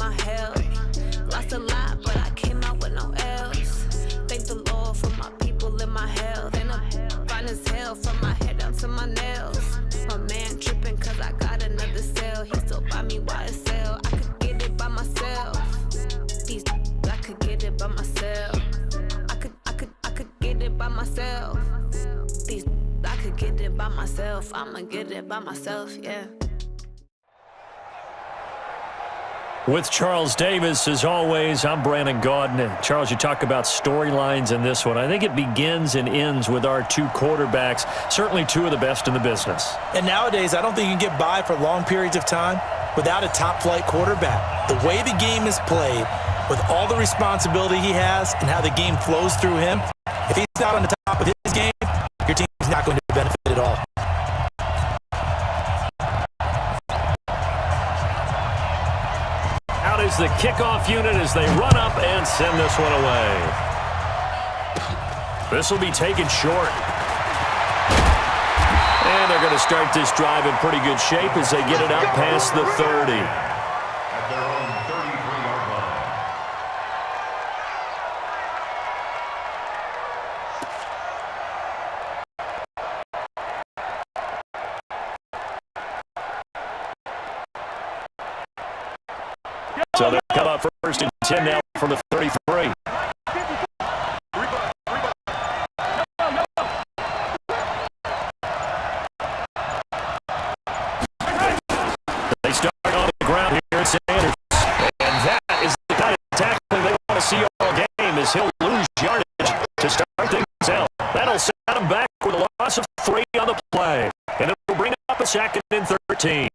my health. Lost a lot, but I came out with no L's. Thank the Lord for my people and my health. And I'm fine as hell from my head down to my nails. My man tripping cause I got another sale. He still buy me YSL. I could get it by myself. These I could get it by myself. I could get it by myself. These I could get it by myself. I'ma get it by myself, yeah. With Charles Davis, as always, I'm Brandon Gaudin. Charles, you talk about storylines in this one. I think it begins and ends with our two quarterbacks, certainly two of the best in the business. And nowadays, I don't think you can get by for long periods of time without a top-flight quarterback. The way the game is played, with all the responsibility he has and how the game flows through him, if he's not on the top of his game, your team's not going to benefit at all. Out is the kickoff unit as they run up and send this one away. This will be taken short. And they're going to start this drive in pretty good shape as they get it out past the 30. At their own 33-yard line. So they'll come up first and 10 now from the 33. They start on the ground here at Sanders. And that is the kind of tackling they want to see all game as he'll lose yardage to start things out. That'll set him back with a loss of 3 on the play. And it'll bring up a 2nd and 13.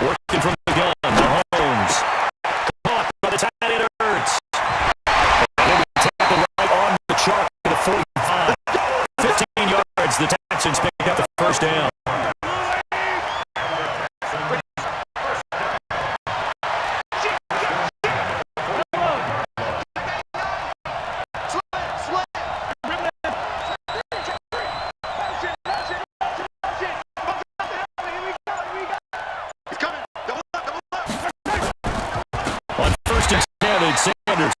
Working from the gun, Mahomes. Caught by the tight end, Ertz. And he'll be tackled right on the chalk to the 45. 15 yards, the Texans pick up the first down. Sanders,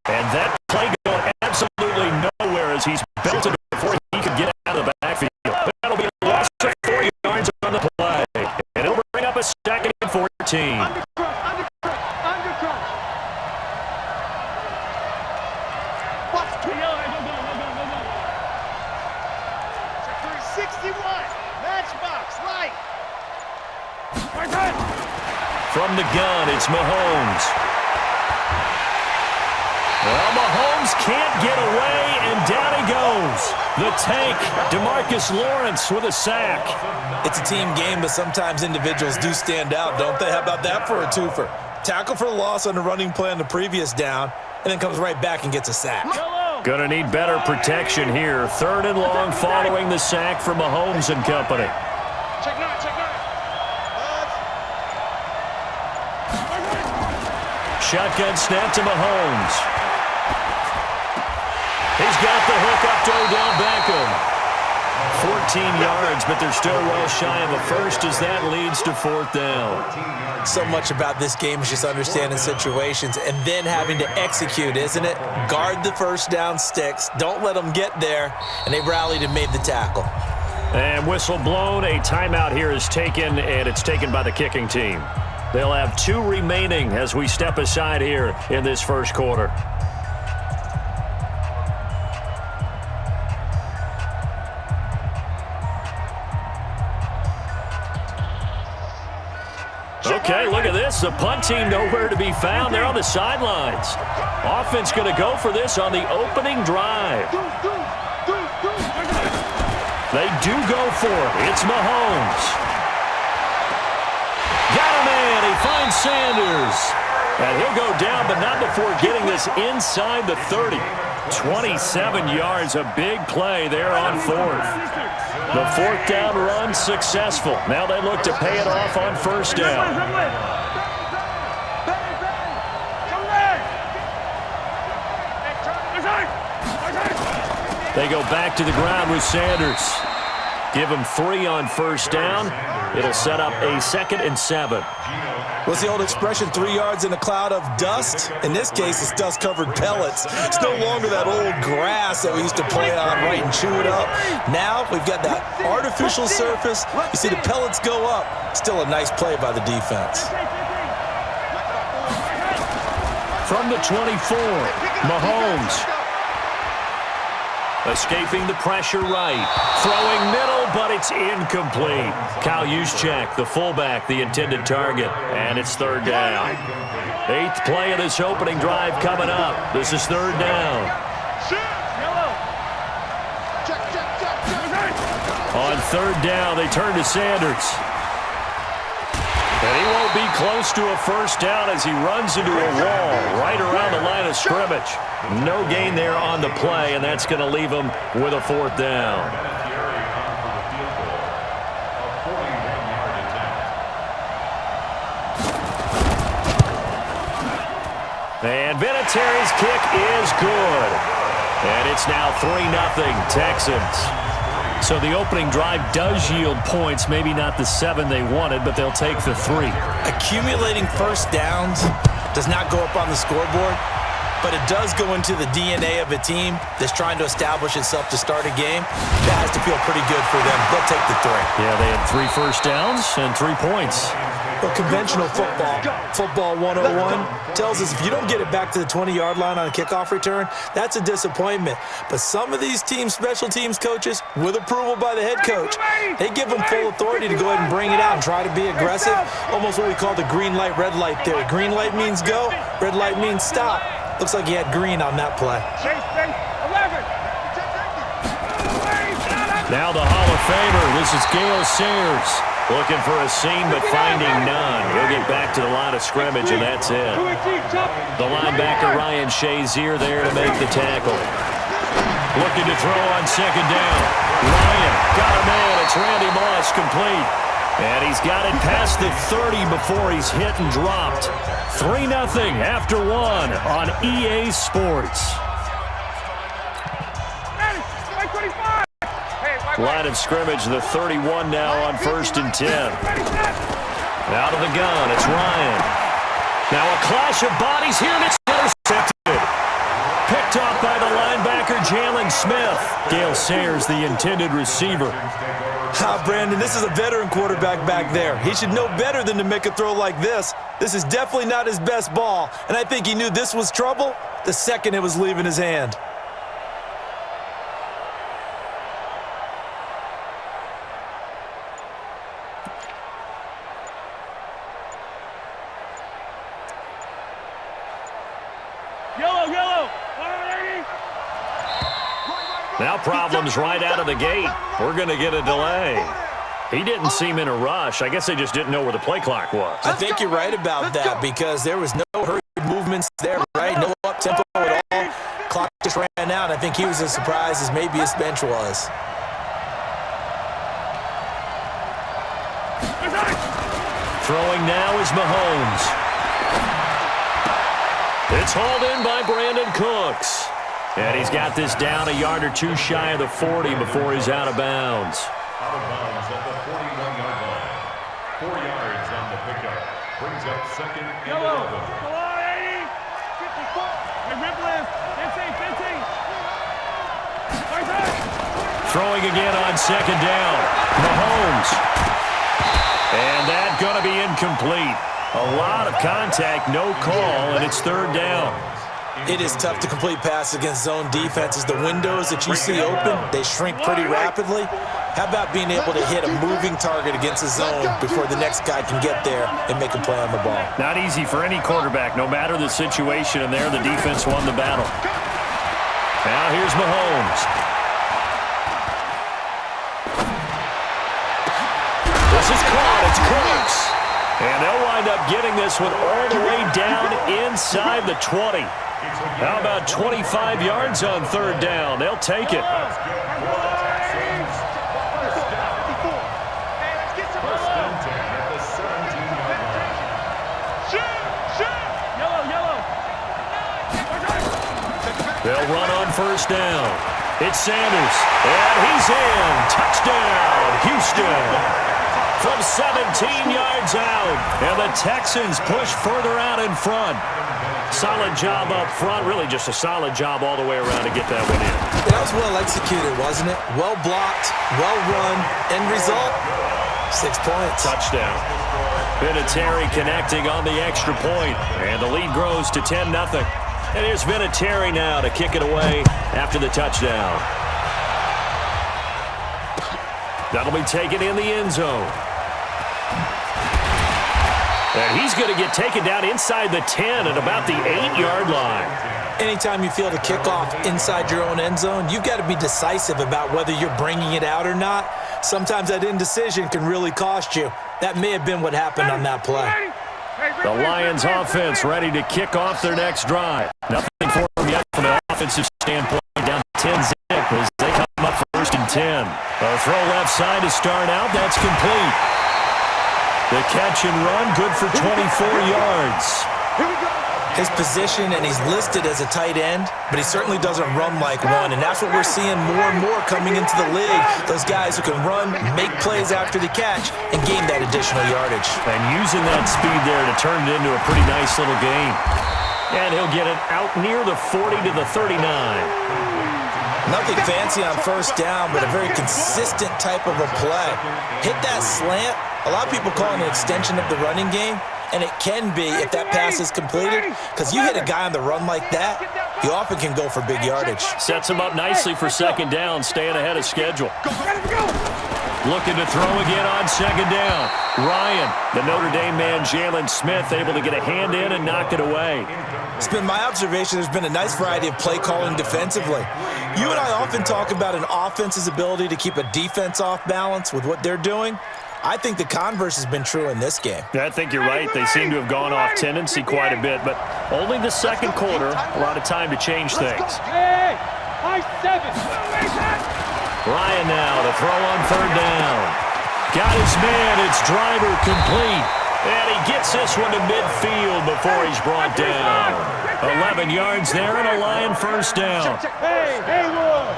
and that play going absolutely nowhere as he's belted before he could get out of the backfield. That'll be a loss of 4 yards on the play, and it'll bring up a 2nd and 14. Under crunch. Watch. Go. 61. Matchbox, light. From the gun, it's Mahomes. Well, Mahomes can't get away, and down he goes. The tank, DeMarcus Lawrence with a sack. It's a team game, but sometimes individuals do stand out, don't they? How about that for a twofer? Tackle for a loss on the running play on the previous down, and then comes right back and gets a sack. Gonna need better protection here. 3rd and long following the sack from Mahomes and company. Check nine. Shotgun snap to Mahomes. He's got the hook up to Odell Beckham. 14 yards, but they're still well shy of a first as that leads to 4th down. So much about this game is just understanding situations and then having to execute, isn't it? Guard the first down sticks. Don't let them get there. And they rallied and made the tackle. And whistle blown. A timeout here is taken, and it's taken by the kicking team. They'll have 2 remaining as we step aside here in this first quarter. Okay, look at this. The punt team nowhere to be found. They're on the sidelines. Offense going to go for this on the opening drive. They do go for it. It's Mahomes. Got a man. He finds Sanders. And he'll go down, but not before getting this inside the 30. 27 yards, a big play there on 4th. The fourth down run successful. Now they look to pay it off on first down. They go back to the ground with Sanders. Give him 3 on first down. It'll set up a 2nd and 7. What's the old expression, 3 yards in a cloud of dust? In this case, it's dust-covered pellets. It's no longer that old grass that we used to play on, right, and chew it up. Now we've got that artificial surface. You see the pellets go up. Still a nice play by the defense. From the 24, Mahomes. Escaping the pressure right. Throwing middle, but it's incomplete. Kyle Juszczyk, the fullback, the intended target. And it's 3rd down. 8th play of this opening drive coming up. This is 3rd down. On 3rd down, they turn to Sanders. And he won't be close to a first down as he runs into a wall right around the line of scrimmage. No gain there on the play, and that's going to leave him with a 4th down. And Vinatieri's kick is good. And it's now 3-0 Texans. So the opening drive does yield points, maybe not the 7 they wanted, but they'll take the 3. Accumulating first downs does not go up on the scoreboard, but it does go into the DNA of a team that's trying to establish itself to start a game. That has to feel pretty good for them. They'll take the 3. Yeah, they had 3 first downs and 3 points. Well, conventional football 101, tells us if you don't get it back to the 20-yard line on a kickoff return, that's a disappointment. But some of these teams, special teams coaches, with approval by the head coach, they give them full authority to go ahead and bring it out and try to be aggressive, almost what we call the green light, red light theory. Green light means go, red light means stop. Looks like he had green on that play. Now the Hall of Famer, this is Gale Sayers. Looking for a seam, but finding none. He'll get back to the line of scrimmage, and that's it. The linebacker, Ryan Shazier, there to make the tackle. Looking to throw on 2nd down. Ryan got a man. It's Randy Moss, complete. And he's got it past the 30 before he's hit and dropped. 3-0 after 1 on EA Sports. Line of scrimmage, the 31 now on 1st and 10. Out of the gun, it's Ryan. Now a clash of bodies here, and it's intercepted. Picked off by the linebacker, Jalen Smith. Gale Sayers, the intended receiver. Brandon, this is a veteran quarterback back there. He should know better than to make a throw like this. This is definitely not his best ball, and I think he knew this was trouble the second it was leaving his hand. Now problems right out of the gate. We're going to get a delay. He didn't seem in a rush. I guess they just didn't know where the play clock was. I think you're right about that because there was no hurried movements there, right? No up-tempo at all. Clock just ran out. I think he was as surprised as maybe his bench was. Throwing now is Mahomes. It's hauled in by Brandon Cooks. And he's got this down a yard or 2 shy of the 40 before he's out of bounds. Out of bounds at the 41-yard line. 4 yards on the pickup. Brings up 2nd and 11. Come on, 80. 54. Hey, rip lift. 15. Throwing again on 2nd down. Mahomes. And that's going to be incomplete. A lot of contact, no call, and it's 3rd down. It is tough to complete passes against zone defenses. The windows that you see open, they shrink pretty rapidly. How about being able to hit a moving target against a zone before the next guy can get there and make a play on the ball? Not easy for any quarterback, no matter the situation, and there the defense won the battle. Now here's Mahomes. This is caught. It's Cooks. And they'll wind up getting this one all the way down inside the 20. How about 25 yards on 3rd down? They'll take it. They'll run on first down. It's Sanders, and he's in. Touchdown, Houston. From 17 yards out, and the Texans push further out in front. Solid job up front, really just a solid job all the way around to get that one in. That was well executed, wasn't it? Well blocked, well run, end result, 6 points. Touchdown. Vinatieri connecting on the extra point, and the lead grows to 10-0. And here's Vinatieri now to kick it away after the touchdown. That'll be taken in the end zone. And he's going to get taken down inside the 10 at about the 8-yard line. Anytime you field a kickoff inside your own end zone, you've got to be decisive about whether you're bringing it out or not. Sometimes that indecision can really cost you. That may have been what happened on that play. The Lions offense ready to kick off their next drive. Nothing for them yet from an offensive standpoint. Down 10-zip as they come up first and 10. A throw left side to start out. That's complete. The catch and run, good for 24 yards. His position, and he's listed as a tight end, but he certainly doesn't run like one, and that's what we're seeing more and more coming into the league. Those guys who can run, make plays after the catch, and gain that additional yardage. And using that speed there to turn it into a pretty nice little game. And he'll get it out near the 40 to the 39. Nothing fancy on first down, but a very consistent type of a play. Hit that slant. A lot of people call it an extension of the running game, and it can be if that pass is completed, because you hit a guy on the run like that, you often can go for big yardage. Sets him up nicely for second down, staying ahead of schedule. Looking to throw again on second down. Ryan, the Notre Dame man, Jalen Smith, able to get a hand in and knock it away. It's been my observation there's been a nice variety of play calling defensively. You and I often talk about an offense's ability to keep a defense off balance with what they're doing. I think the converse has been true in this game. I think you're right. They seem to have gone off tendency quite a bit, but only the second quarter, a lot of time to change things. Hey, high 7. Ryan now to throw on third down. Got his man. It's Driver complete. And he gets this one to midfield before he's brought down. 11 yards there and a Lion first down. Hey, Haywood.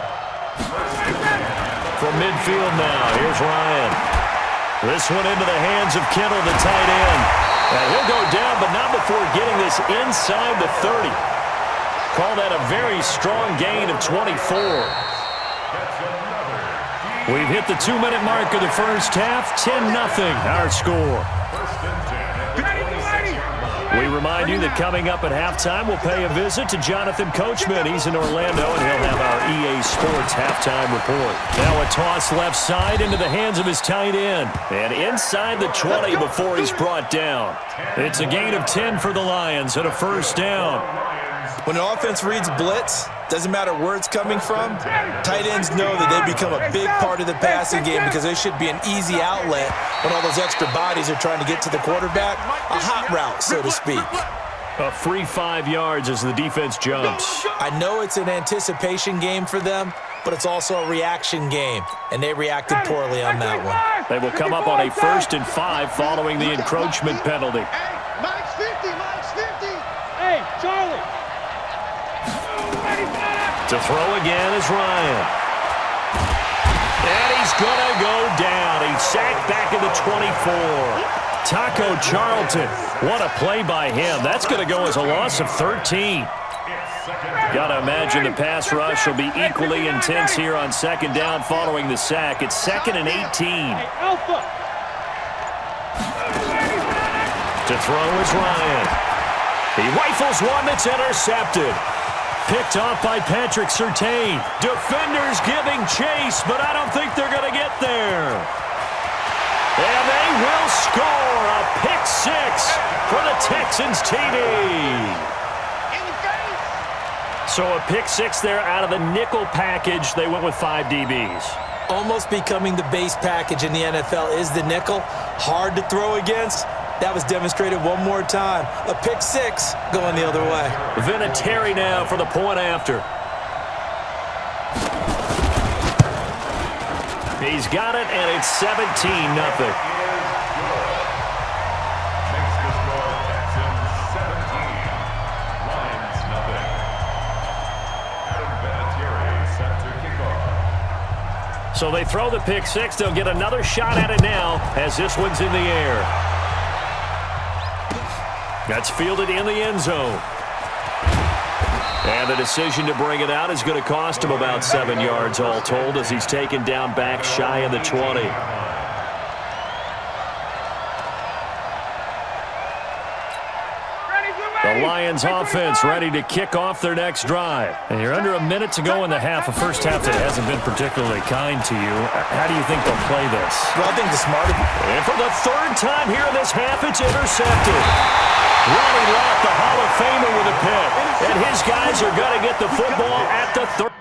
From midfield now, here's Ryan. This one into the hands of Kittle, the tight end. And he'll go down, but not before getting this inside the 30. Call that a very strong gain of 24. We've hit the 2-minute mark of the first half. 10-0 our score. We remind you that coming up at halftime, we'll pay a visit to Jonathan Coachman. He's in Orlando, and he'll have our EA Sports halftime report. Now a toss left side into the hands of his tight end. And inside the 20 before he's brought down. It's a gain of 10 for the Lions and a first down. When an offense reads blitz, doesn't matter where it's coming from, tight ends know that they become a big part of the passing game because they should be an easy outlet when all those extra bodies are trying to get to the quarterback. A hot route, so to speak. A free 5 yards as the defense jumps. I know it's an anticipation game for them, but it's also a reaction game, and they reacted poorly on that one. They will come up on a 1st and 5 following the encroachment penalty. Mike's 50, Mike's 50. Hey, Charlie. To throw again is Ryan. And he's going to go down. He's sacked back at the 24. Taco Charlton. What a play by him. That's going to go as a loss of 13. Got to imagine the pass rush will be equally intense here on second down following the sack. It's 2nd and 18. To throw is Ryan. He rifles one that's intercepted. Picked off by Patrick Surtain. Defenders giving chase, but I don't think they're going to get there. And they will score a pick 6 for the Texans TD. So a pick 6 there out of the nickel package. They went with 5 DBs. Almost becoming the base package in the NFL is the nickel. Hard to throw against. That was demonstrated one more time. A pick 6 going the other way. Vinatieri now for the point after. He's got it, and it's 17-0. So they throw the pick six. They'll get another shot at it now as this one's in the air. That's fielded in the end zone. And the decision to bring it out is going to cost him about 7 yards all told as he's taken down back shy of the 20. The Lions offense ready to kick off their next drive. And you're under a minute to go in the half, a first half that hasn't been particularly kind to you. How do you think they'll play this? Well, I think the smart. And for the third time here in this half, it's intercepted. Ronnie Lott, the Hall of Famer, with a pick. And his guys are going to get the football at the 30.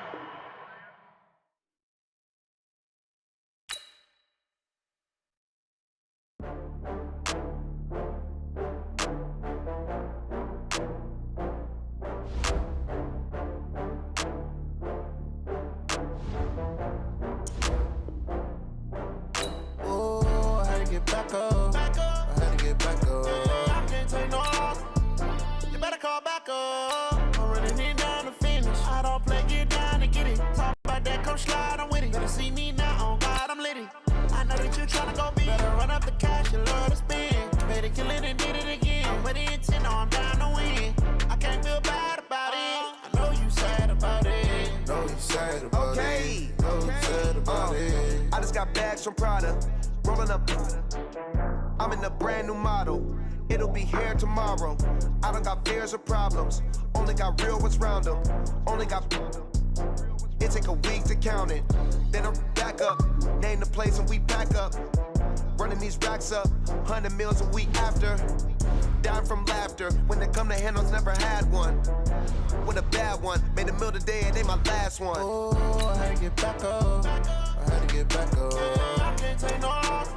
From Prada, rolling up. I'm in a brand new model. It'll be here tomorrow. I don't got fears or problems. Only got real ones round them. Only got. It take a week to count it. Then I'm back up. Name the place and we pack up. Running these racks up. 100 meals a week after. Down from laughter. When they come to handles, never had one. With a bad one. Made a meal today and they my last one. Oh, I had to get back up. I had to get back up. I can't take no loss.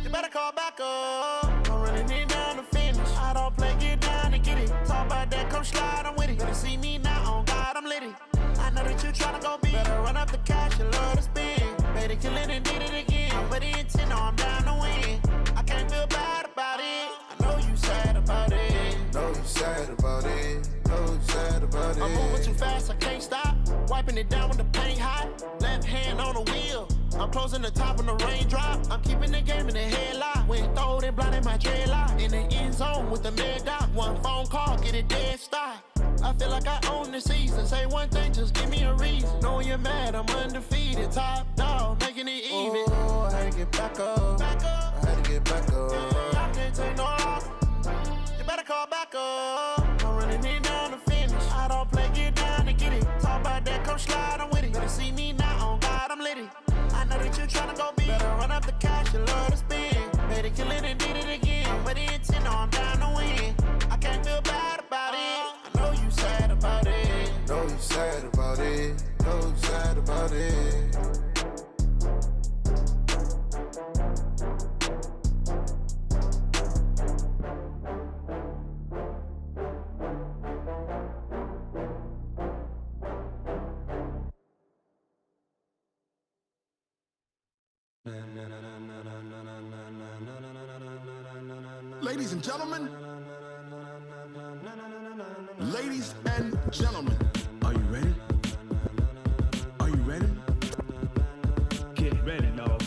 You better call back up. I'm running it down to finish. I don't play, get down and get it. Talk about that, come slide, I'm with it. Better see me now, on God, I'm litty. I know that you tryna go big. Better run up the cash, you love to spin. Made it, kill it, and did it again. But the intent, no, I'm down to win. I can't feel bad about it. I know you sad about it. Know you sad about it. Know you sad about it. I'm moving too fast, I can't stop. Wiping it down with the paint hot. Left hand on the wheel. I'm closing the top when the raindrop. I'm keeping the game in the headlock. When throwed and blinded my dreadlock. In the end zone with the mad dot. One phone call, get it dead stop. I feel like I own the season. Say one thing, just give me a reason. Knowing you're mad, I'm undefeated. Top dog, making it even. Oh, I had to get back up. I had to get back up. I can't take no loss. You better call back up. I'm running it down to finish. I don't play, get down and get it. Talk about that, come slide, I'm with it. Better see me now, on God, I'm litty. I know that you tryna go big. Better run up the cash, you love to spin. Made it, kill it, and did it again. But the intent, no, I'm down to win. I can't feel bad about it. I know you sad about it. Know you sad about it. Know you sad about it. Ladies and gentlemen, ladies and gentlemen, are you ready? Are you ready? Get ready, dog.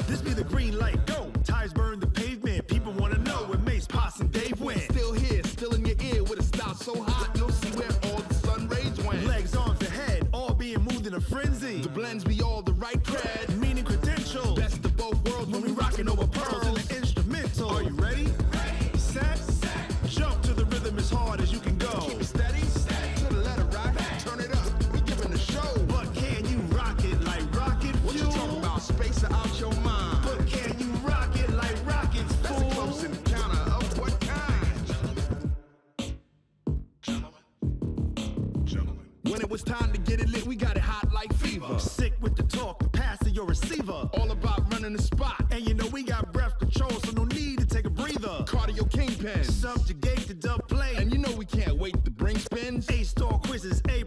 This be the green light, go. Tires burn the pavement. People wanna know where Mace, Pops, and Dave went. Still here, still in your ear with a style so hot, you'll see where all the sun rays went. Legs, arms, the head, all being moved in a frenzy. The blends be all the right cred, meaning credentials. Best of both worlds when we rockin' over pearls in the instrumental. Are you ready? Set. Jump to the rhythm as hard as you can go. Keep it steady. To the letter right. Turn it up. We giving the show. But can you rock it like rocket fuel? What you talking about? Space out your mind. But can you rock it like rockets, fool? That's a close encounter of what kind? Gentlemen. When it was time to get it lit, we got it hot like fever. Sick with the talk, pass to your receiver. All about running the spot. And you know we got breath control, so no need to take a breather. Cardio kingpin, subjugate the dub play. And you know we can't wait to bring spins. A-star quizzes, A+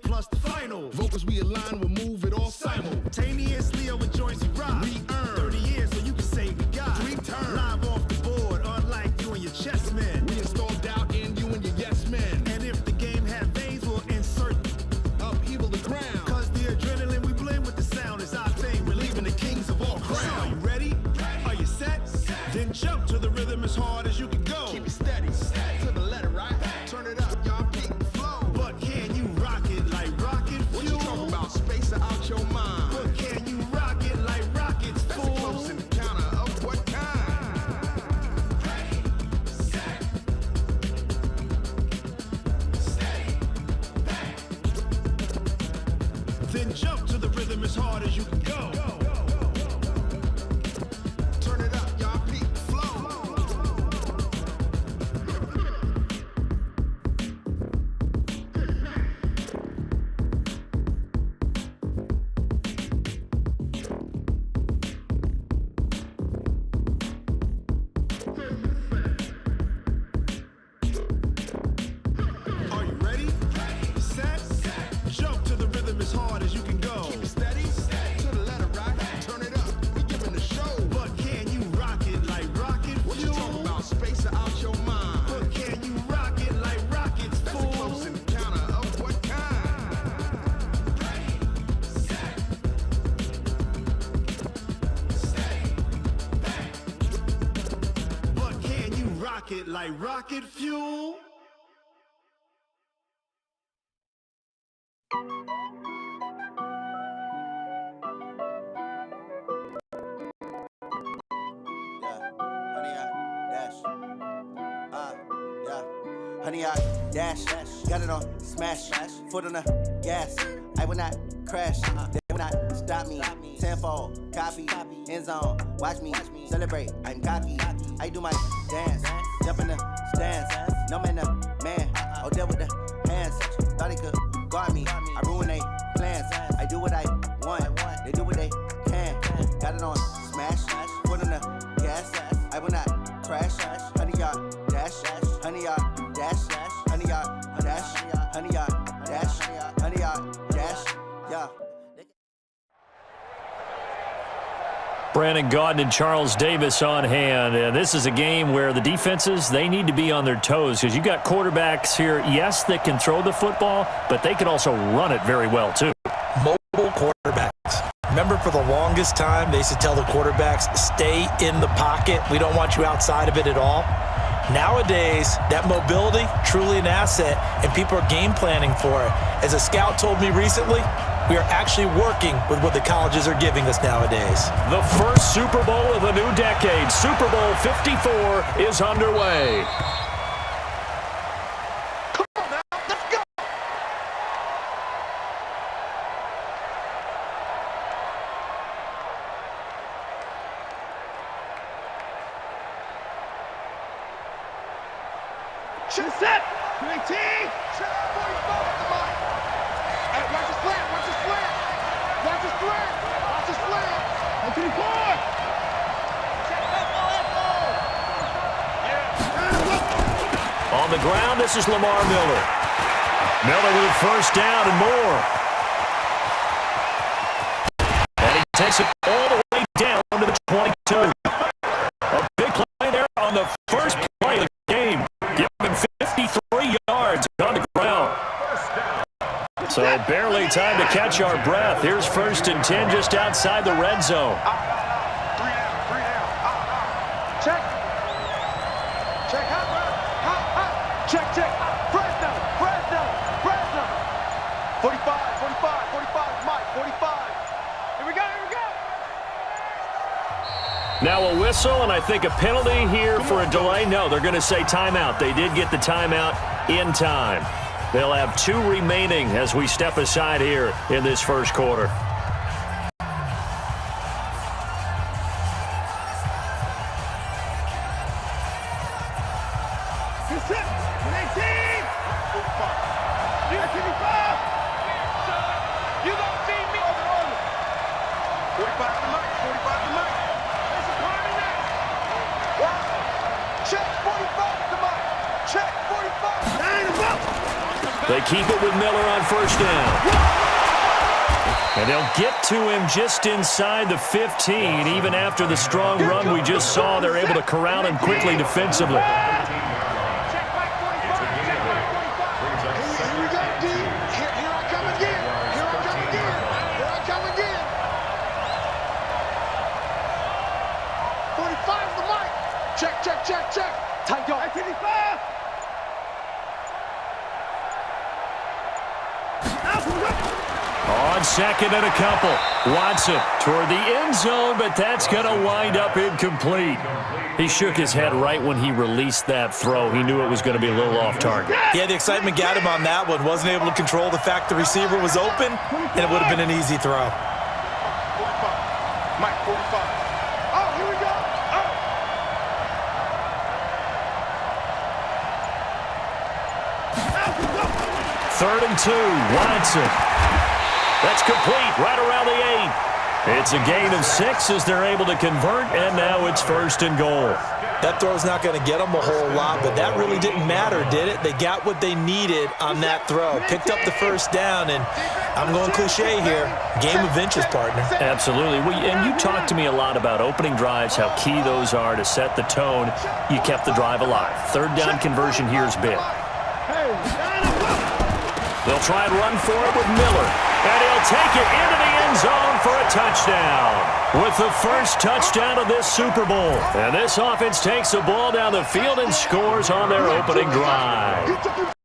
pocket like rocket fuel. Honey, I dash, got it on smash, foot on the gas. I will not crash, they will not stop me. Tenfold, copy, end zone, watch me celebrate. I'm cocky, I do my dance, jump in the stands. No man, the man, oh, deal with the hands. Thought he could guard me, I ruin they plans. I do what I want, they do what they can. Got it on smash, foot on the gas. I will not crash, honey, y'all dash, honey, y'all dash, honey, y'all dash, honey, y'all dash, honey, y'all dash, yeah. Brandon Gaudin and Charles Davis on hand. And this is a game where the defenses, they need to be on their toes because you've got quarterbacks here, yes, that can throw the football, but they can also run it very well, too. Mobile quarterbacks. Remember, for the longest time, they used to tell the quarterbacks, stay in the pocket. We don't want you outside of it at all. Nowadays, that mobility, truly an asset, and people are game planning for it. As a scout told me recently, we are actually working with what the colleges are giving us nowadays. The first Super Bowl of the new decade, Super Bowl 54, is underway. Come on now, let's go. Shoot set. 19. Shot 45. Come on. Hey, watch the slant. Watch the slant. Watch the slant. Watch the slant. 24. On the ground, this is Lamar Miller. Miller with a first down and more. And he takes it all the way down to the 22. A big play there on the first play of the game. Giving him 53 yards on the ground. So barely time to catch our breath. Here's 1st and 10 just outside the red zone. 3 down. Check. Check. Hot. Check. Fresno. 45. Mike. 45. Here we go. Now a whistle, and I think a penalty here for a delay. No, they're going to say timeout. They did get the timeout in time. They'll have 2 remaining as we step aside here in this first quarter. They keep it with Miller on first down. And they'll get to him just inside the 15. Even after the strong run we just saw, they're able to corral him quickly defensively. Check. Tight go. 85. On second and a couple. Watson toward the end zone, but that's going to wind up incomplete. He shook his head right when he released that throw. He knew it was going to be a little off target. Yeah, the excitement got him on that one. Wasn't able to control the fact the receiver was open, and it would have been an easy throw. 45. Mike, 45. Oh, here we go. Oh. Third and 2, Watson. That's complete right around the 8. It's a gain of 6 as they're able to convert, and now it's 1st and goal. That throw's not going to get them a whole lot, but that really didn't matter, did it? They got what they needed on that throw. Picked up the first down, and I'm going cliche here. Game of inches, partner. Absolutely. And you talked to me a lot about opening drives, how key those are to set the tone. You kept the drive alive. Third down conversion here is big. They'll try and run for it with Miller. And he'll take it into the end zone for a touchdown. With the first touchdown of this Super Bowl. And this offense takes the ball down the field and scores on their opening drive.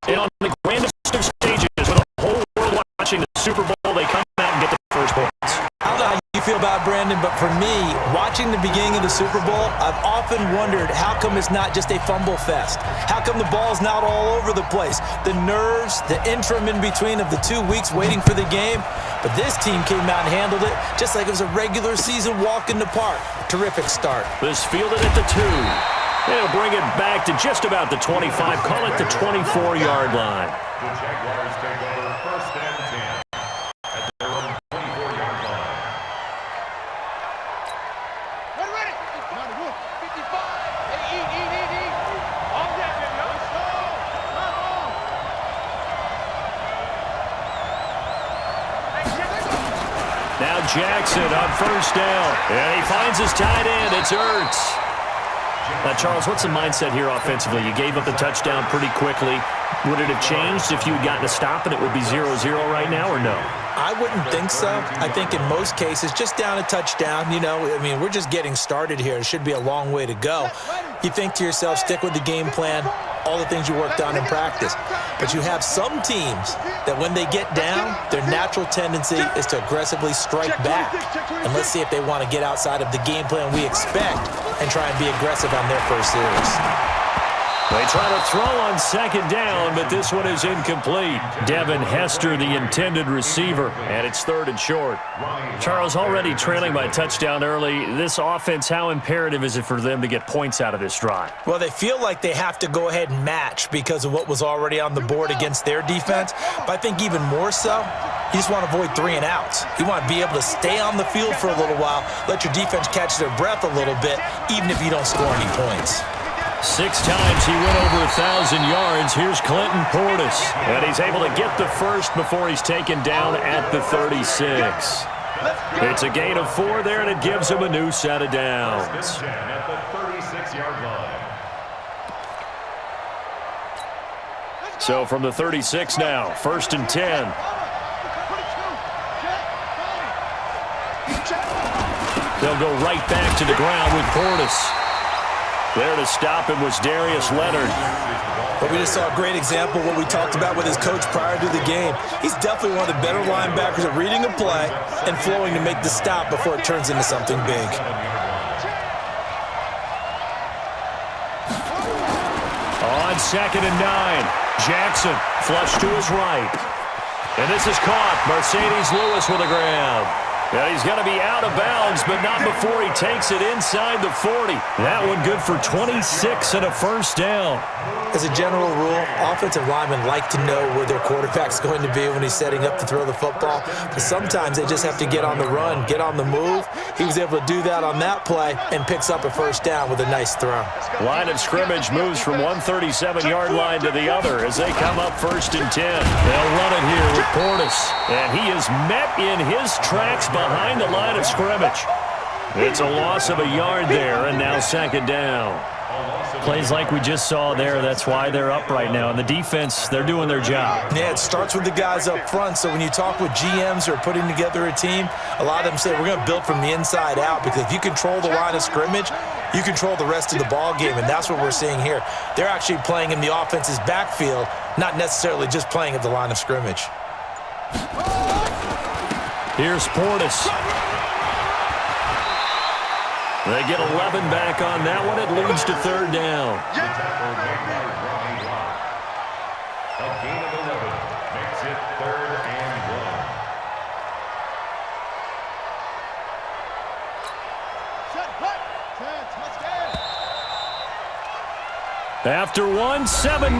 And on the grandest of stages, with the whole world watching the Super Bowl, they come out and get the first points. I don't know how you feel about it, Brandon, but for me, watching the beginning of the Super Bowl, I've often wondered how come it's not just a fumble fest? How come the ball's not all over the place? The nerves, the interim in between of the 2 weeks waiting for the game. But this team came out and handled it just like it was a regular season walk in the park. Terrific start. This fielded at the 2. They'll bring it back to just about the 25. Call it the 24-yard line. The Jaguars take over first and 10 at their own 24-yard line. Ready. 55. Eat. On deck, baby. Let's go. Come on. Now Jackson on first down. And he finds his tight end. It's Ertz. Now, Charles, what's the mindset here offensively? You gave up the touchdown pretty quickly. Would it have changed if you had gotten a stop and it would be 0-0 right now, or no? I wouldn't think so. I think in most cases, just down a touchdown, we're just getting started here. It should be a long way to go. You think to yourself, stick with the game plan, all the things you worked on in practice. But you have some teams that when they get down, their natural tendency is to aggressively strike back. And let's see if they want to get outside of the game plan we expect and try and be aggressive on their first series. They try to throw on second down, but this one is incomplete. Devin Hester, the intended receiver, and it's third and short. Charles, already trailing by a touchdown early. This offense, how imperative is it for them to get points out of this drive? Well, they feel like they have to go ahead and match because of what was already on the board against their defense. But I think even more so, you just want to avoid 3 and outs. You want to be able to stay on the field for a little while, let your defense catch their breath a little bit, even if you don't score any points. 6 times he went over 1,000 yards. Here's Clinton Portis. And he's able to get the first before he's taken down at the 36. It's a gain of 4 there, and it gives him a new set of downs. First and 10 at the 36-yard line. So from the 36 now, first and 10. They'll go right back to the ground with Portis. There to stop him was Darius Leonard. But we just saw a great example of what we talked about with his coach prior to the game. He's definitely one of the better linebackers at reading a play and flowing to make the stop before it turns into something big. On second and 9, Jackson flush to his right. And this is caught. Mercedes Lewis with a grab. Yeah, he's going to be out of bounds, but not before he takes it inside the 40. That one good for 26 and a first down. As a general rule, offensive linemen like to know where their quarterback's going to be when he's setting up to throw the football. But sometimes they just have to get on the run, get on the move. He was able to do that on that play and picks up a first down with a nice throw. Line of scrimmage moves from one 37-yard line to the other as they come up first and 10. They'll run it here with Portis. And he is met in his tracks behind the line of scrimmage. It's a loss of a yard there, and now second down. Plays like we just saw there, that's why they're up right now. And the defense, they're doing their job. Yeah, it starts with the guys up front. So when you talk with GMs who are putting together a team, a lot of them say we're going to build from the inside out, because if you control the line of scrimmage, you control the rest of the ball game, and that's what we're seeing here. They're actually playing in the offense's backfield, not necessarily just playing at the line of scrimmage. Here's Portis. They get 11 back on that one. It leads to third down. A gain of 11 makes it third and 1. After one, 7-0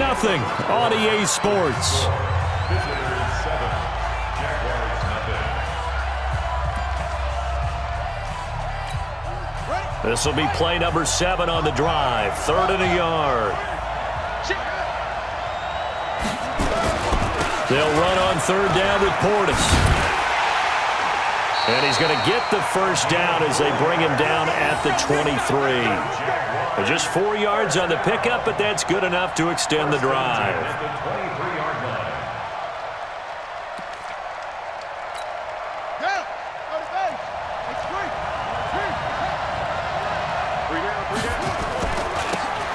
on EA Sports. Visitors 7, Jaguars nothing. This will be play number 7 on the drive. 3rd and a yard. They'll run on 3rd down with Portis. And he's going to get the first down as they bring him down at the 23. Just 4 yards on the pickup, but that's good enough to extend the drive.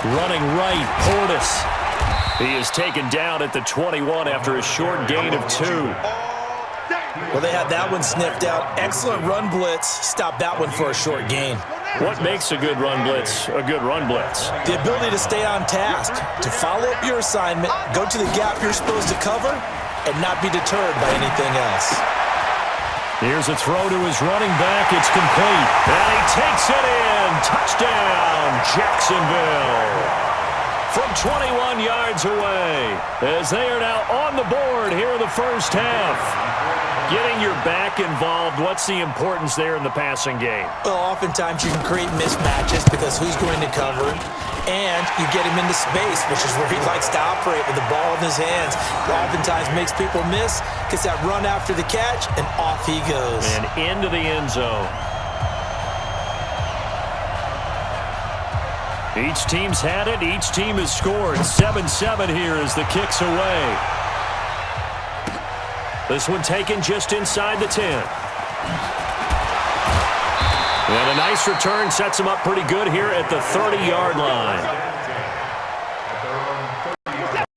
Running right, Portis. He is taken down at the 21 after a short gain of 2. Well, they had that one sniffed out. Excellent run blitz. Stop that one for a short gain. What makes a good run blitz a good run blitz? The ability to stay on task, to follow up your assignment, go to the gap you're supposed to cover, and not be deterred by anything else. Here's a throw to his running back. It's complete. And he takes it in. Touchdown, Jacksonville. From 21 yards away, as they are now on the board here in the first half. Getting your back involved, what's the importance there in the passing game? Well, oftentimes you can create mismatches because who's going to cover, and you get him into space, which is where he likes to operate with the ball in his hands. Oftentimes makes people miss, gets that run after the catch, and off he goes. And into the end zone. Each team's had it. Each team has scored. 7-7 here as the kick's away. This one taken just inside the 10. And a nice return sets him up pretty good here at the 30-yard line.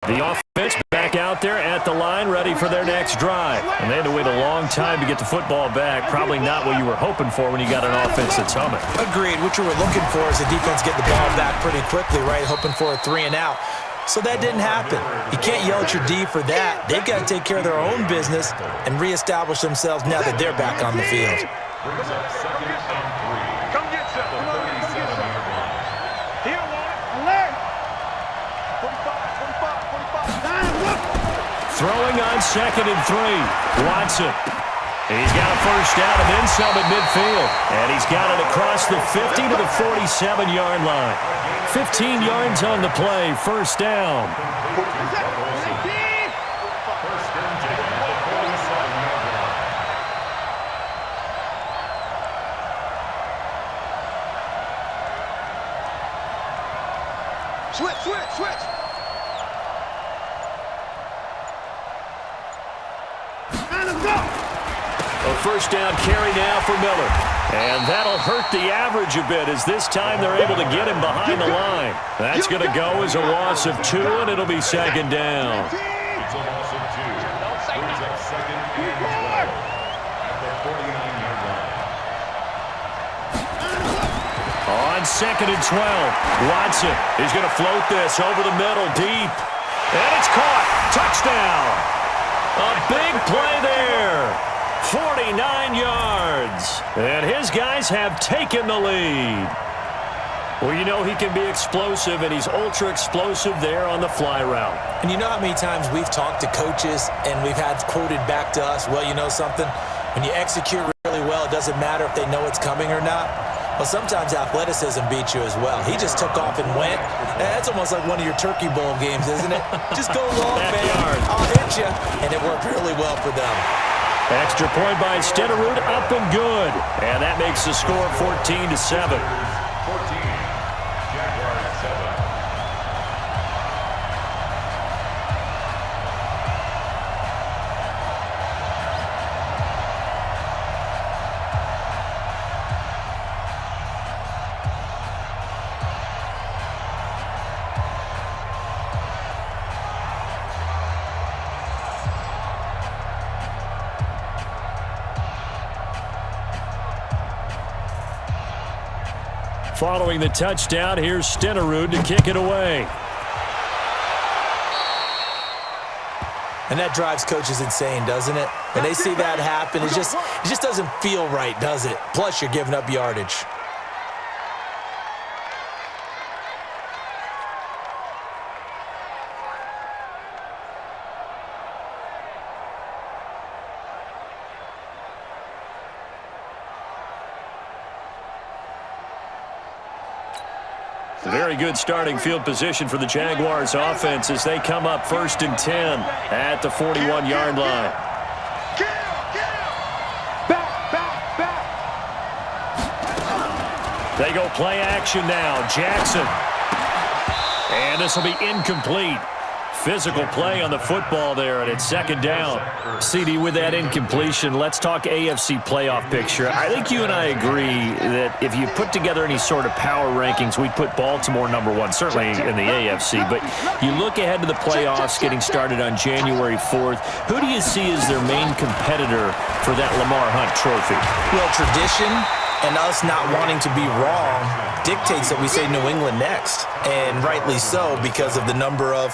The offense back out there at the line, ready for their next drive. And they had to wait a long time to get the football back. Probably not what you were hoping for when you got an offense that's humming. Agreed. What you were looking for is the defense get the ball back pretty quickly, right? Hoping for a 3 and out. So that didn't happen. You can't yell at your D for that. They've got to take care of their own business and reestablish themselves now that they're back on the field. Brings up 2nd and 3. Come get some. Come on, come get some. Here, Warren. 45. Throwing on 2nd and 3. Watson. He's got a first down and then some at midfield. And he's got it across the 50 to the 47-yard line. 15 yards on the play. First down. Switch. A first down carry now for Miller. And that'll hurt the average a bit as this time they're able to get him behind the line. That's going to go as a loss of 2, and it'll be 2nd down. It's a loss of 2. Brings up 2nd and 12 at the 49-yard line. On 2nd and 12, Watson is going to float this over the middle deep. And it's caught. Touchdown. A big play there. 49 yards. And his guys have taken the lead. Well, you know he can be explosive, and he's ultra explosive there on the fly route. And you know how many times we've talked to coaches and we've had quoted back to us, well, you know something? When you execute really well, it doesn't matter if they know it's coming or not. Well, sometimes athleticism beats you as well. He just took off and went. That's almost like one of your Turkey Bowl games, isn't it? Just go long, man. I'll hit you. And it worked really well for them. Extra point by Stenerud, up and good. And that makes the score 14-7. 14. Jaguars 7. Following the touchdown, here's Stenerud to kick it away. And that drives coaches insane, doesn't it? When they see that happen, it just doesn't feel right, does it? Plus, you're giving up yardage. Very good starting field position for the Jaguars offense as they come up 1st and 10 at the 41-yard line. They go play action now. Jackson. And this will be incomplete. Physical play on the football there, and it's second down. CD, with that incompletion, let's talk AFC playoff picture. I think you and I agree that if you put together any sort of power rankings, we'd put Baltimore #1, certainly in the AFC. But you look ahead to the playoffs getting started on January 4th. Who do you see as their main competitor for that Lamar Hunt trophy? Well, tradition and us not wanting to be wrong dictates that we say New England next, and rightly so because of the number of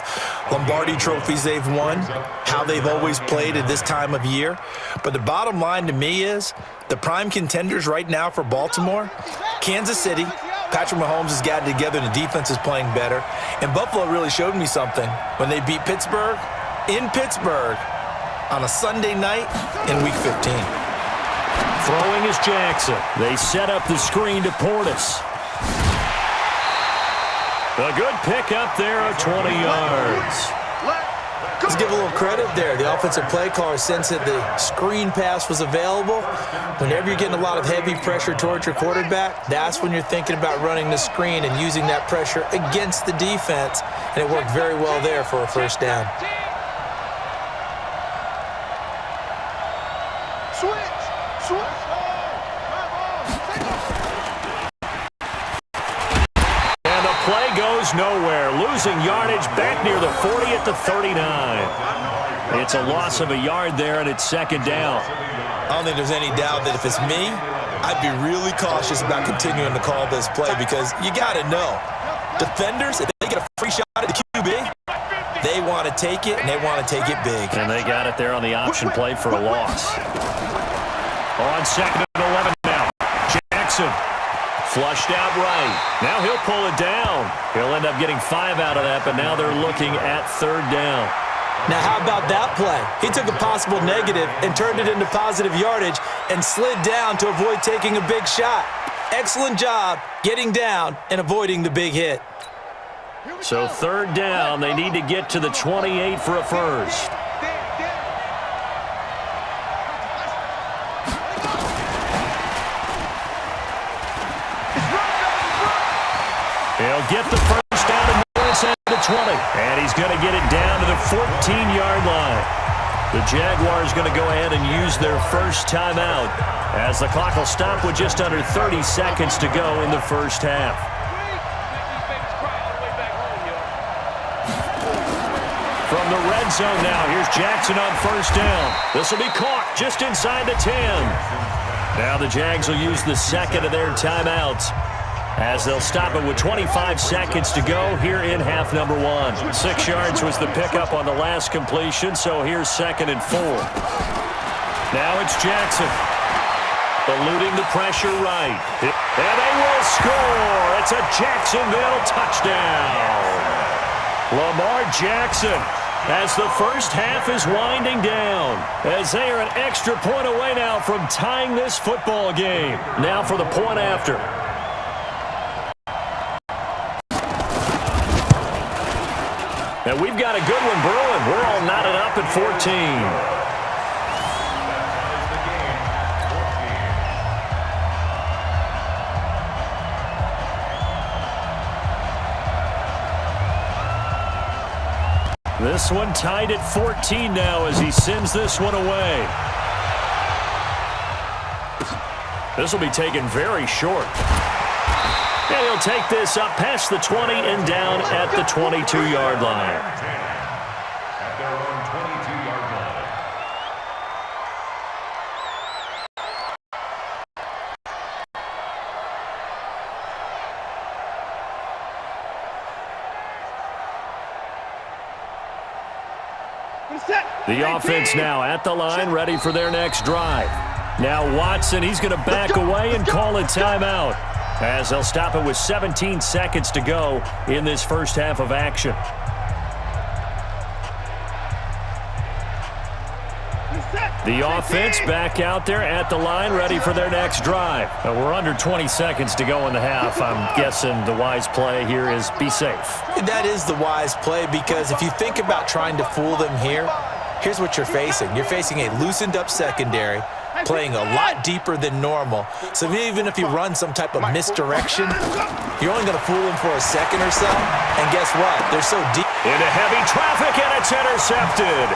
Lombardi trophies they've won, how they've always played at this time of year. But the bottom line to me is the prime contenders right now for Baltimore, Kansas City. Patrick Mahomes has gotten together and the defense is playing better. And Buffalo really showed me something when they beat Pittsburgh in Pittsburgh on a Sunday night in Week 15. Throwing is Jackson. They set up the screen to Portis. A good pickup there of 20 yards. Let's give a little credit there. The offensive play caller sensed that the screen pass was available. Whenever you're getting a lot of heavy pressure towards your quarterback, that's when you're thinking about running the screen and using that pressure against the defense. And it worked very well there for a first down. Play goes nowhere, losing yardage back near the 40 at the 39. It's a loss of a yard there, and it's second down. I don't think there's any doubt that if it's me, I'd be really cautious about continuing to call this play because you got to know, defenders, if they get a free shot at the QB, they want to take it, and they want to take it big. And they got it there on the option play for a loss. On second and 11 now, Jackson. Flushed out right. Now he'll pull it down. He'll end up getting 5 out of that, but now they're looking at third down. Now how about that play? He took a possible negative and turned it into positive yardage and slid down to avoid taking a big shot. Excellent job getting down and avoiding the big hit. So third down, they need to get to the 28 for a first. He'll get the first down and inside the 20. And he's going to get it down to the 14-yard line. The Jaguars going to go ahead and use their first timeout as the clock will stop with just under 30 seconds to go in the first half. From the red zone now, here's Jackson on first down. This will be caught just inside the 10. Now the Jags will use the second of their timeouts, as they'll stop it with 25 seconds to go here in half number 1. 6 yards was the pickup on the last completion, so here's second and 4. Now it's Jackson. Eluding the pressure right. And they will score. It's a Jacksonville touchdown. Lamar Jackson, as the first half is winding down, as they are an extra point away now from tying this football game. Now for the point after. And we've got a good one brewing. We're all knotted up at 14. This one tied at 14 now as he sends this one away. This will be taken very short. And he'll take this up past the 20 and down at the 22-yard line. At their own 22-yard line. The offense now at the line, ready for their next drive. Now Watson, he's going to back away and call a timeout, as they'll stop it with 17 seconds to go in this first half of action. The offense back out there at the line, ready for their next drive. We're under 20 seconds to go in the half. I'm guessing the wise play here is be safe. That is the wise play, because if you think about trying to fool them here, here's what you're facing. You're facing a loosened up secondary playing a lot deeper than normal. So even if you run some type of misdirection, you're only going to fool them for a second or so. And guess what? They're so deep. Into heavy traffic, and it's intercepted.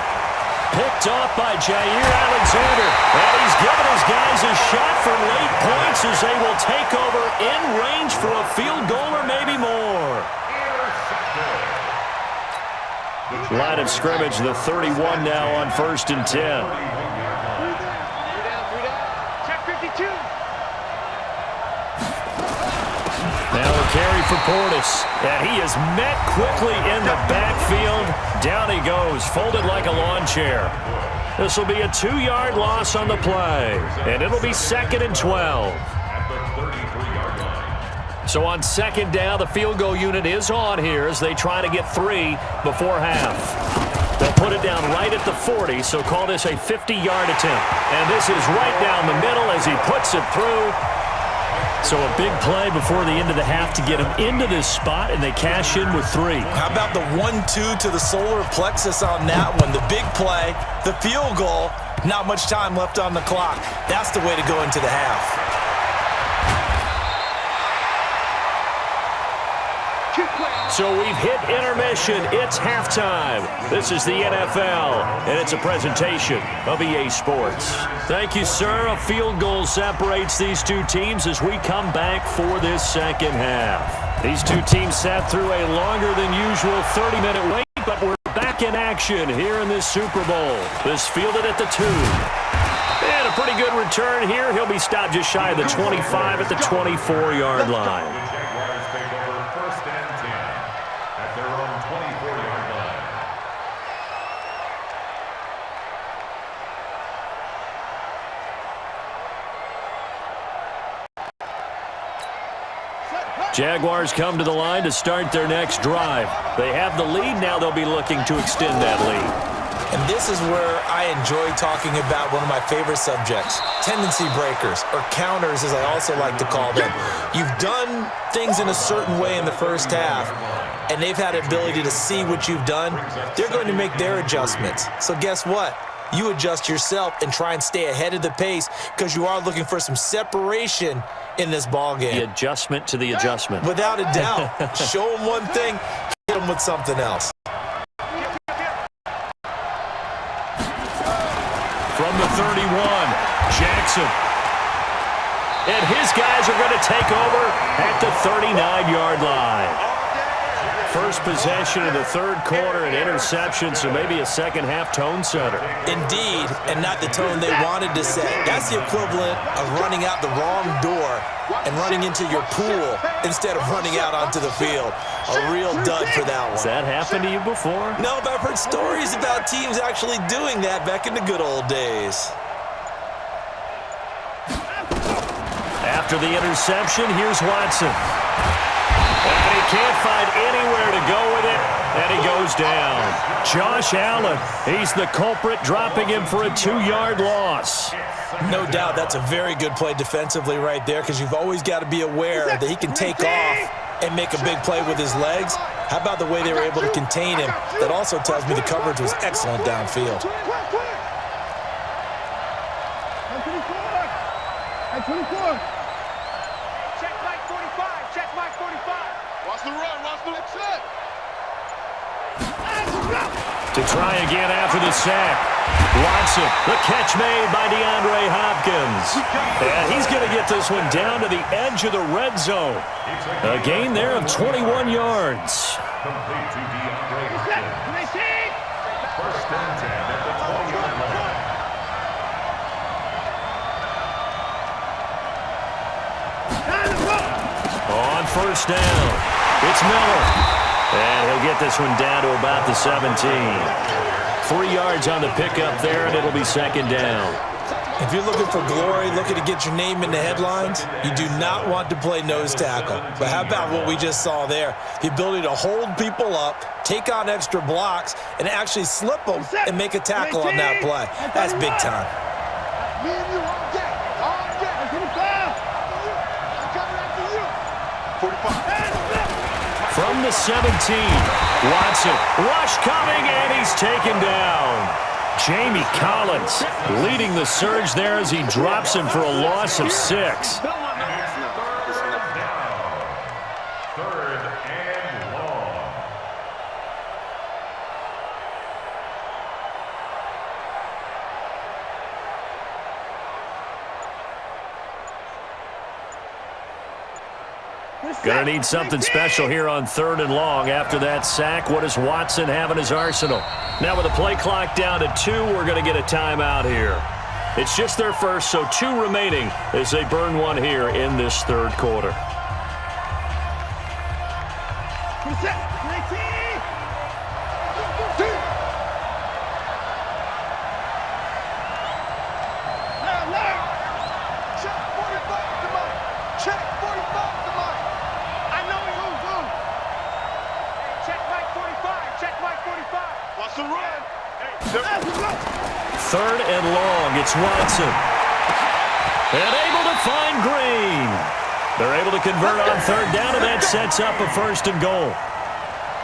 Picked off by Jair Alexander. And he's given his guys a shot for late points as they will take over in range for a field goal or maybe more. Line of scrimmage, the 31 now on 1st and 10. Check 52. Now a carry for Portis, and he is met quickly in the backfield. Down he goes, folded like a lawn chair. This will be a 2-yard loss on the play, and it'll be 2nd and 12. So on 2nd down, the field goal unit is on here as they try to get 3 before half. They'll put it down right at the 40, so call this a 50-yard attempt. And this is right down the middle as he puts it through. So a big play before the end of the half to get him into this spot, and they cash in with 3. How about the 1-2 to the solar plexus on that one? The big play, the field goal, not much time left on the clock. That's the way to go into the half. So we've hit intermission. It's halftime. This is the NFL, and it's a presentation of EA Sports. Thank you, sir. A field goal separates these two teams as we come back for this second half. These two teams sat through a longer than usual 30-minute wait, but we're back in action here in this Super Bowl. This fielded at the 2. And a pretty good return here. He'll be stopped just shy of the 25 at the 24-yard line. Jaguars come to the line to start their next drive. They have the lead. Now they'll be looking to extend that lead. And this is where I enjoy talking about one of my favorite subjects, tendency breakers, or counters as I also like to call them. You've done things in a certain way in the first half, and they've had the ability to see what you've done. They're going to make their adjustments. So guess what? You adjust yourself and try and stay ahead of the pace because you are looking for some separation in this ball game. The adjustment to the adjustment. Without a doubt. Show them one thing, hit them with something else. From the 31, Jackson. And his guys are going to take over at the 39-yard line. First possession of the third quarter, an interception, so maybe a second-half tone setter. Indeed, and not the tone they wanted to set. That's the equivalent of running out the wrong door and running into your pool instead of running out onto the field. A real dud for that one. Has that happened to you before? No, but I've heard stories about teams actually doing that back in the good old days. After the interception, here's Watson. And he can't find anywhere to go with it, and he goes down. Josh Allen, he's the culprit, dropping him for a 2-yard loss. No doubt that's a very good play defensively right there because you've always got to be aware that he can take off and make a big play with his legs. How about the way they were able to contain him? That also tells me the coverage was excellent downfield. At 24. Check Mike 45. Check Mike 45. Watch the run. Watch the check. To try again after the sack. Watson, the catch made by DeAndre Hopkins. And he's going to get this one down to the edge of the red zone. A gain there of 21 yards. Complete to DeAndre Hopkins. First and 10 at the 20-yard line. On first down, it's Miller. And he'll get this one down to about the 17. 3 yards on the pickup there, and it'll be second down. If you're looking for glory, looking to get your name in the headlines, you do not want to play nose tackle. But how about what we just saw there? The ability to hold people up, take on extra blocks, and actually slip them and make a tackle on that play. That's big time. Me and you all day. All day. 45. I'm coming after you. 45. From the 17, Watson, rush coming, and he's taken down. Jamie Collins leading the surge there as he drops him for a loss of 6. Gonna need something special here on 3rd and long. After that sack, what does Watson have in his arsenal? Now with the play clock down to 2, we're gonna get a timeout here. It's just their first, so 2 remaining as they burn one here in this 3rd quarter. Third and long, it's Watson. And able to find Green. They're able to convert on 3rd down, and that sets up a 1st and goal.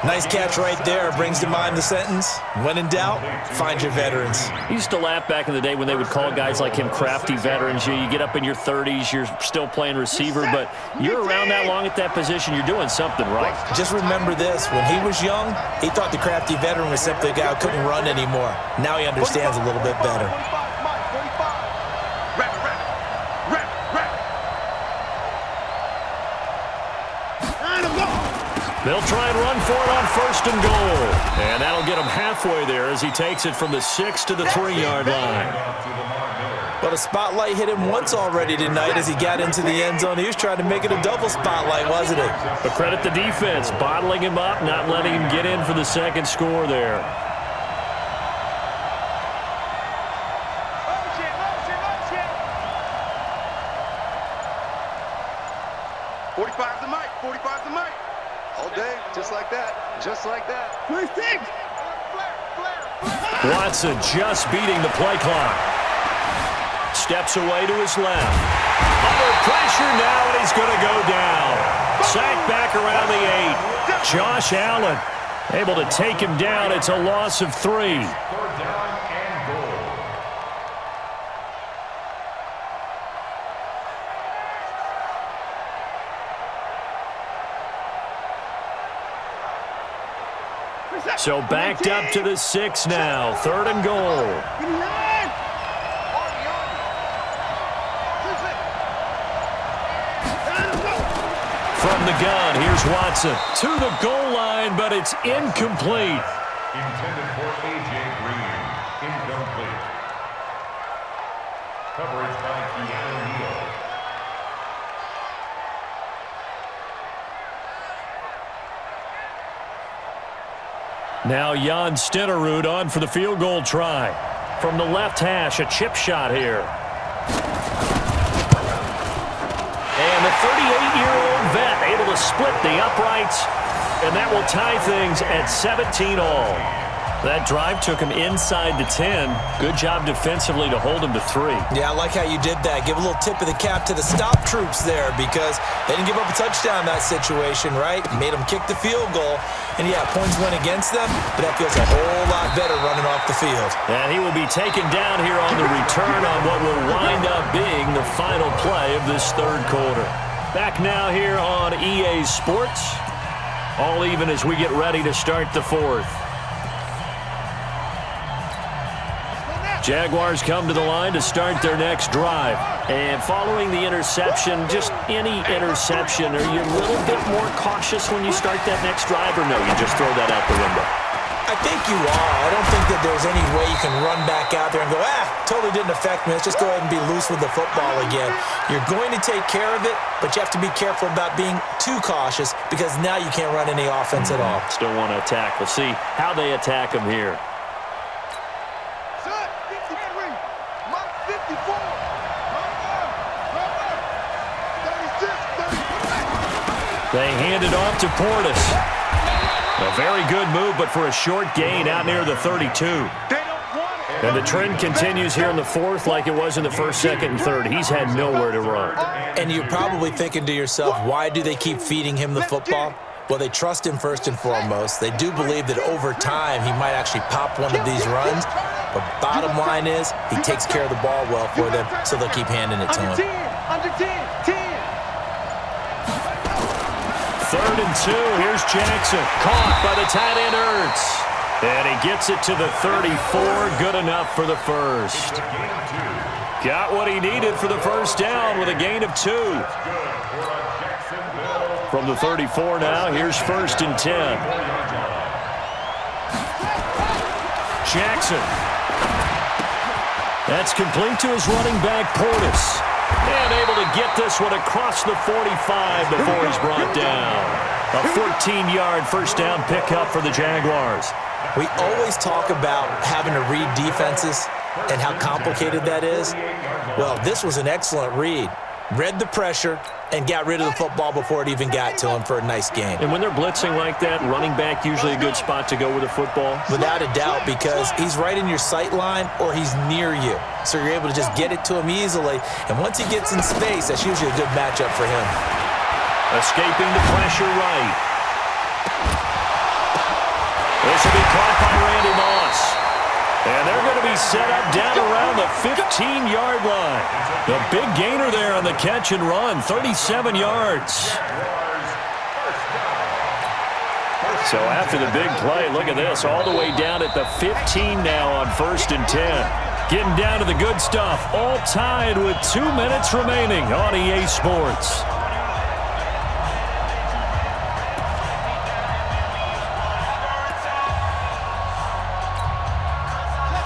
Nice catch right there. Brings to mind the sentence, when in doubt, find your veterans. He used to laugh back in the day when they would call guys like him crafty veterans. You get up in your 30s, you're still playing receiver, but you're around that long at that position, you're doing something right. Just remember this, when he was young, he thought the crafty veteran was simply a guy who couldn't run anymore. Now he understands a little bit better. They'll try and run for it on 1st and goal. And that'll get him halfway there as he takes it from the 6 to the 3-yard line. But a spotlight hit him once already tonight as he got into the end zone. He was trying to make it a double spotlight, wasn't it? But credit the defense, bottling him up, not letting him get in for the 2nd score there. Just like that. Watson just beating the play clock. Steps away to his left. Under pressure now, and he's going to go down. Sacked back around the 8. Josh Allen able to take him down. It's a loss of 3. So backed up to the 6 now. 3rd and goal. From the gun, here's Watson to the goal line, but it's incomplete. Intended for A.J. Green. Incomplete. Coverage by Keanu Neal. Now Jan Stenerud on for the field goal try. From the left hash, a chip shot here. And the 38-year-old vet able to split the uprights, and that will tie things at 17 all. That drive took him inside the 10. Good job defensively to hold him to 3. Yeah, I like how you did that. Give a little tip of the cap to the stop troops there because they didn't give up a touchdown in that situation, right? Made them kick the field goal. And, yeah, points went against them, but that feels a whole lot better running off the field. And he will be taken down here on the return on what will wind up being the final play of this 3rd quarter. Back now here on EA Sports. All even as we get ready to start the 4th. Jaguars come to the line to start their next drive. And following the interception, just any interception, are you a little bit more cautious when you start that next drive, or no, you just throw that out the window? I think you are. I don't think that there's any way you can run back out there and go, totally didn't affect me. Let's just go ahead and be loose with the football again. You're going to take care of it, but you have to be careful about being too cautious because now you can't run any offense at all. Still want to attack. We'll see how they attack him here. They hand it off to Portis. A very good move, but for a short gain out near the 32. And the trend continues here in the 4th like it was in the 1st, 2nd, and 3rd. He's had nowhere to run. And you're probably thinking to yourself, why do they keep feeding him the football? Well, they trust him first and foremost. They do believe that over time he might actually pop one of these runs. But bottom line is, he takes care of the ball well for them, so they'll keep handing it to him. Under 10, 10. 3rd and 2. Here's Jackson. Caught by the tight end Ertz. And he gets it to the 34. Good enough for the first. Got what he needed for the first down with a gain of 2. From the 34 now, here's 1st and 10. Jackson. That's complete to his running back, Portis. And able to get this one across the 45 before he's brought down. A 14-yard first down pickup for the Jaguars. We always talk about having to read defenses and how complicated that is. Well, this was an excellent read. Read the pressure and got rid of the football before it even got to him for a nice gain. And when they're blitzing like that, running back usually a good spot to go with the football? Without a doubt, because he's right in your sight line or he's near you. So you're able to just get it to him easily. And once he gets in space, that's usually a good matchup for him. Escaping the pressure right. This will be caught by Randy Moss. And they're going to be set up down around the 15-yard line. The big gainer there on the catch and run, 37 yards. So after the big play, look at this, all the way down at the 15 now on 1st and 10. Getting down to the good stuff, all tied with 2 minutes remaining on EA Sports.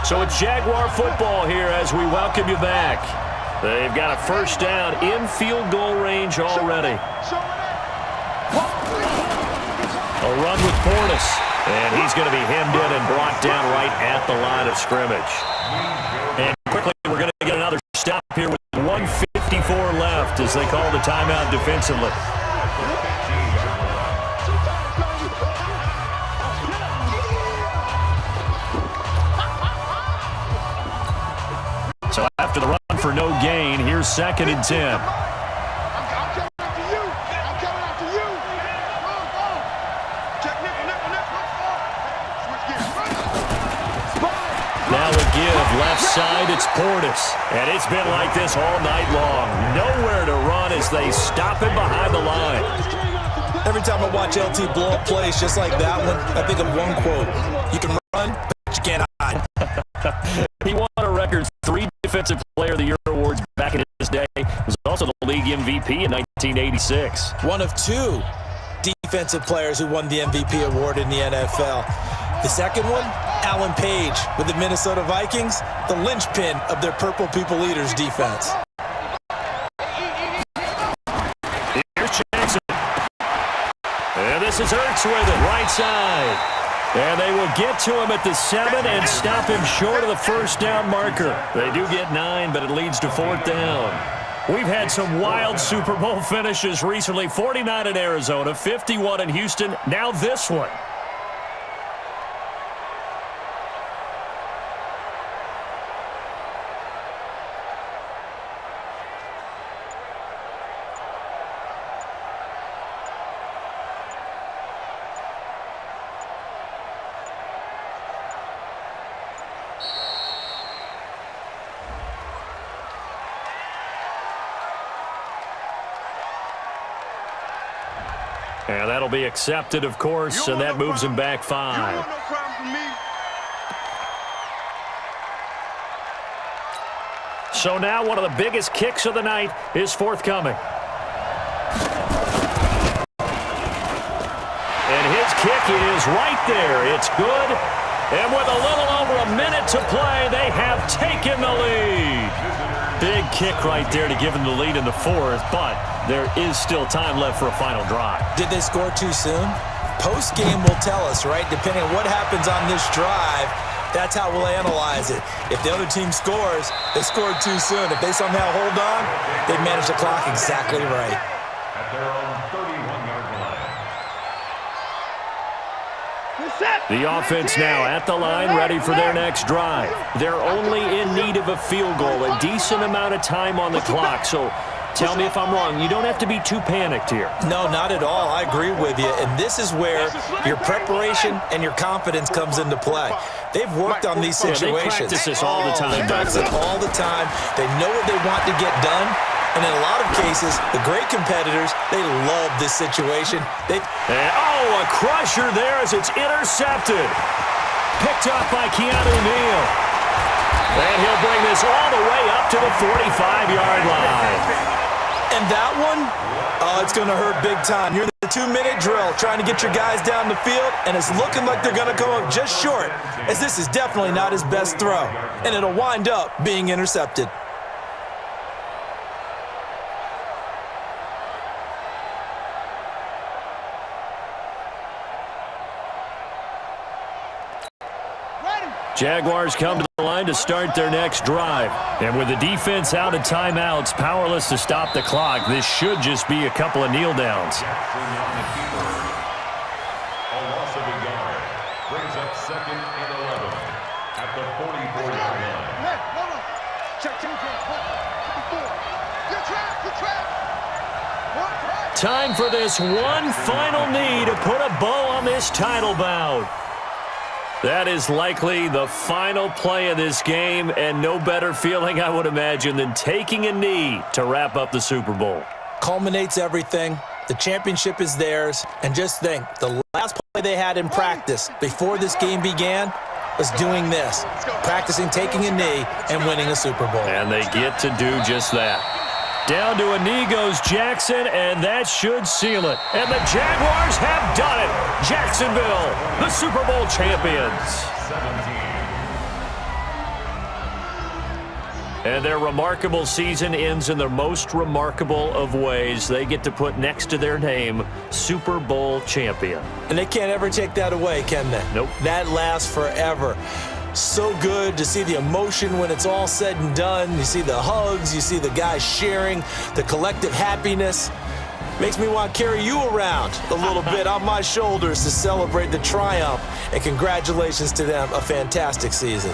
So it's Jaguar football here as we welcome you back. They've got a first down in field goal range already. A run with Portis. And he's going to be hemmed in and brought down right at the line of scrimmage. And quickly, we're going to get another stop here with 1:54 left as they call the timeout defensively. So after the run for no gain, here's 2nd and 10. I'm coming after you. I'm coming after you. Go. Check nickel. Switch gears. Now a give left side. It's Portis. And it's been like this all night long. Nowhere to run as they stop him behind the line. Every time I watch LT blow up plays just like that one, I think of one quote. You can run, but you can't hide. He won a record 3 Defensive Player of the Year awards back in his day. He was also the league MVP in 1986. One of 2 defensive players who won the MVP award in the NFL. The second one, Alan Page with the Minnesota Vikings, the linchpin of their Purple People Eaters defense. Here's Jackson. And this is Ertz with it, right side. And they will get to him at the 7 and stop him short of the first down marker. They do get 9, but it leads to 4th down. We've had some wild Super Bowl finishes recently. 49 in Arizona, 51 in Houston, now this one. And that'll be accepted, of course, and that moves him back 5. So now one of the biggest kicks of the night is forthcoming. And his kick is right there. It's good. And with a little over a minute to play, they have taken the lead. Big kick right there to give them the lead in the 4th, but there is still time left for a final drive. Did they score too soon? Post-game will tell us, right? Depending on what happens on this drive, that's how we'll analyze it. If the other team scores, they scored too soon. If they somehow hold on, they managed the clock exactly right. At their own 31-yard line. The offense now at the line, ready for their next drive. They're only in need of a field goal, a decent amount of time on the clock. So tell me if I'm wrong. You don't have to be too panicked here. No, not at all. I agree with you. And this is where your preparation and your confidence comes into play. They've worked on these situations. They practice this all the time. They practice it all the time. They know what they want to get done. And in a lot of cases, the great competitors, they love this situation. A crusher there as it's intercepted. Picked up by Keanu Neal. And he'll bring this all the way up to the 45-yard line. And that one, it's going to hurt big time. You're in the 2-minute drill trying to get your guys down the field, and it's looking like they're going to come up just short, as this is definitely not his best throw. And it'll wind up being intercepted. Jaguars come to the line to start their next drive. And with the defense out of timeouts, powerless to stop the clock, this should just be a couple of kneel downs. A loss of a yard brings up 2nd and 11 at the 44-yard line. Hey, hold on. Check. Time for this one final knee to put a bow on this title bout. That is likely the final play of this game, and no better feeling, I would imagine, than taking a knee to wrap up the Super Bowl. Culminates everything. The championship is theirs. And just think, the last play they had in practice before this game began was doing this, practicing taking a knee and winning a Super Bowl. And they get to do just that. Down to a knee goes Jackson, and that should seal it. And the Jaguars have done it. Jacksonville, the Super Bowl champions. 17. And their remarkable season ends in the most remarkable of ways. They get to put next to their name, Super Bowl champion. And they can't ever take that away, can they? Nope. That lasts forever. So good to see the emotion when it's all said and done. You see the hugs, you see the guys sharing, the collective happiness. Makes me want to carry you around a little bit on my shoulders to celebrate the triumph. And congratulations to them, a fantastic season.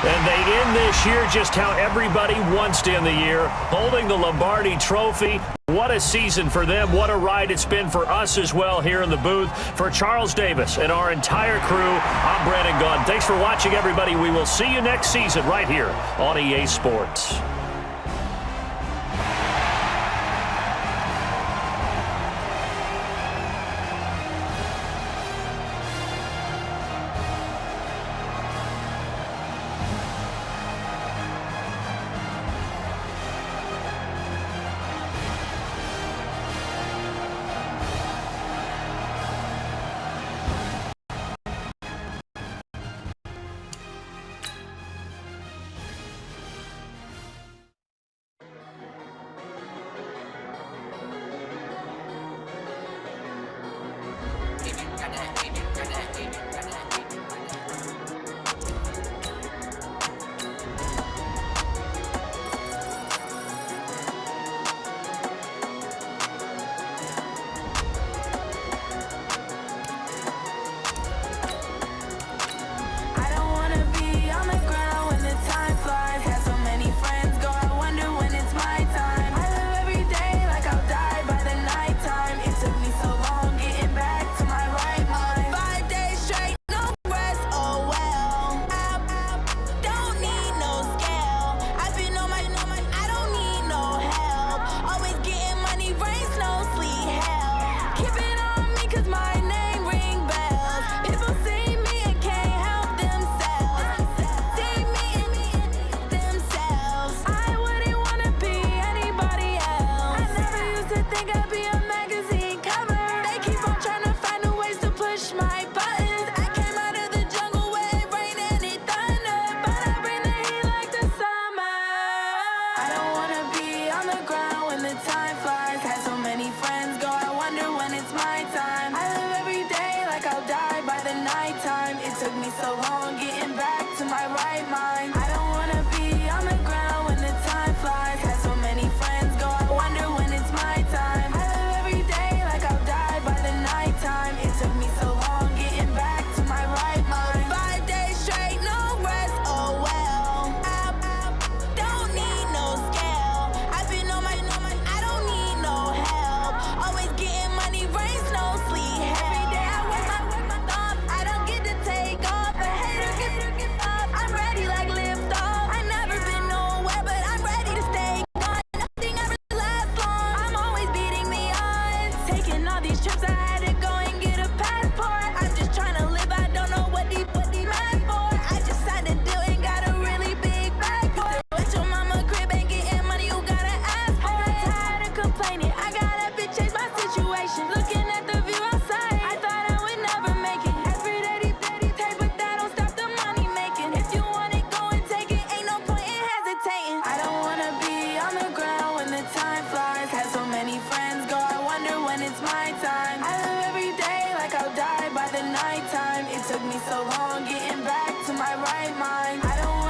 And they end this year just how everybody wants to end the year, holding the Lombardi Trophy. What a season for them. What a ride it's been for us as well here in the booth. For Charles Davis and our entire crew, I'm Brandon Gunn. Thanks for watching, everybody. We will see you next season right here on EA Sports. mind. I don't